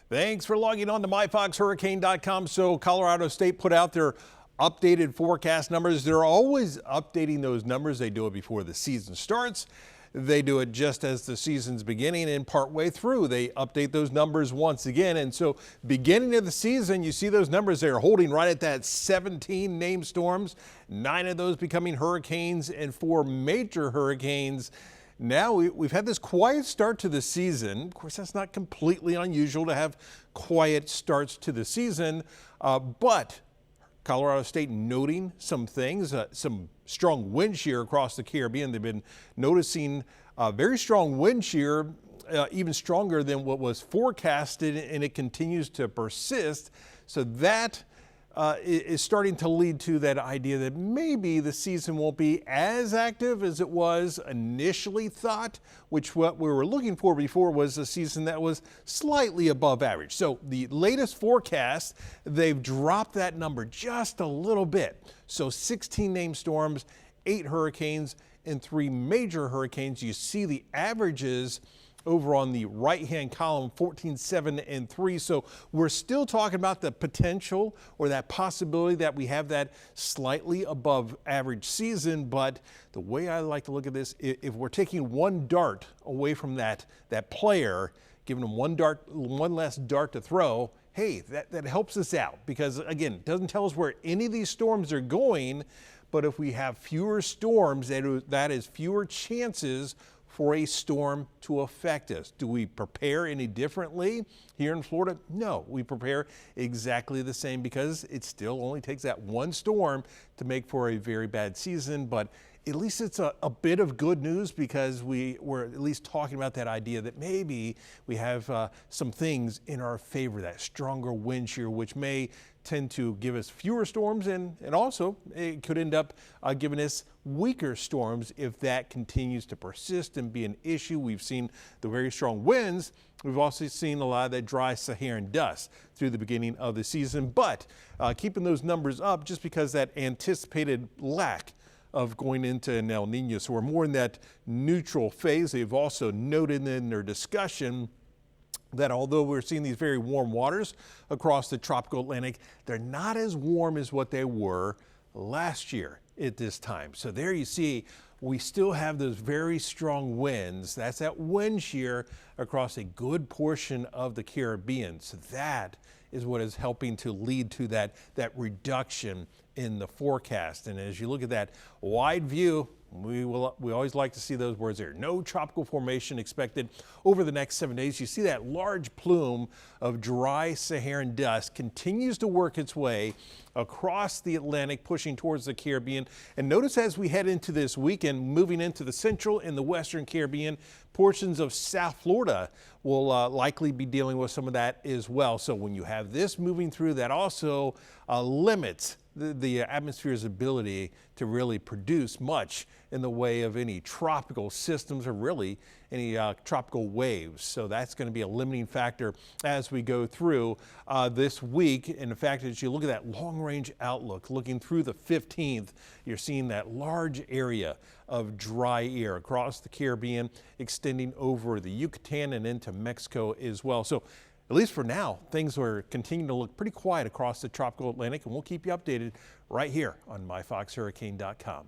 Thanks for logging on to myfoxhurricane.com. So Colorado State put out their updated forecast numbers. They're always updating those numbers. They do it before the season starts. They do it just as the season's beginning, and partway through they update those numbers once again. And so beginning of the season, you see those numbers there holding right at that 17 named storms, 9 of those becoming hurricanes and 4 major hurricanes. Now we've had this quiet start to the season. Of course, that's not completely unusual to have quiet starts to the season, but Colorado State noting some things, some strong wind shear across the Caribbean. They've been noticing very strong wind shear, even stronger than what was forecasted, and it continues to persist. So that is starting to lead to that idea that maybe the season won't be as active as it was initially thought, which what we were looking for before was a season that was slightly above average. So the latest forecast, they've dropped that number just a little bit. So 16 named storms, 8 hurricanes, and 3 major hurricanes. You see the averages over on the right-hand column, 14, 7, and 3. So we're still talking about the potential or that possibility that we have that slightly above average season. But the way I like to look at this, if we're taking one dart away from that player, giving them one less dart to throw, hey, that helps us out, because again, it doesn't tell us where any of these storms are going. But if we have fewer storms, that is fewer chances for a storm to affect us. Do we prepare any differently here in Florida? No, we prepare exactly the same, because it still only takes that one storm to make for a very bad season. But at least it's a bit of good news, because we're at least talking about that idea that maybe we have some things in our favor, that stronger wind shear, which may tend to give us fewer storms, and also it could end up giving us weaker storms if that continues to persist and be an issue. We've seen the very strong winds. We've also seen a lot of that dry Saharan dust through the beginning of the season, but keeping those numbers up just because that anticipated lack of going into an El Nino. So we're more in that neutral phase. They've also noted in their discussion that although we're seeing these very warm waters across the tropical Atlantic, they're not as warm as what they were last year at this time. So there you see, we still have those very strong winds. That's that wind shear across a good portion of the Caribbean. So that is what is helping to lead to that reduction in the forecast. And as you look at that wide view, we always like to see those words there. No tropical formation expected over the next 7 days. You see that large plume of dry Saharan dust continues to work its way across the Atlantic, pushing towards the Caribbean. And notice as we head into this weekend, moving into the central and the western Caribbean, portions of South Florida will likely be dealing with some of that as well. So when you have this moving through, that also limits the atmosphere's ability to really produce much in the way of any tropical systems or really any tropical waves. So that's going to be a limiting factor as we go through this week. And in fact, as you look at that long-range outlook, looking through the 15th, you're seeing that large area of dry air across the Caribbean, extending over the Yucatan and into Mexico as well. So at least for now, things are continuing to look pretty quiet across the tropical Atlantic, and we'll keep you updated right here on myfoxhurricane.com.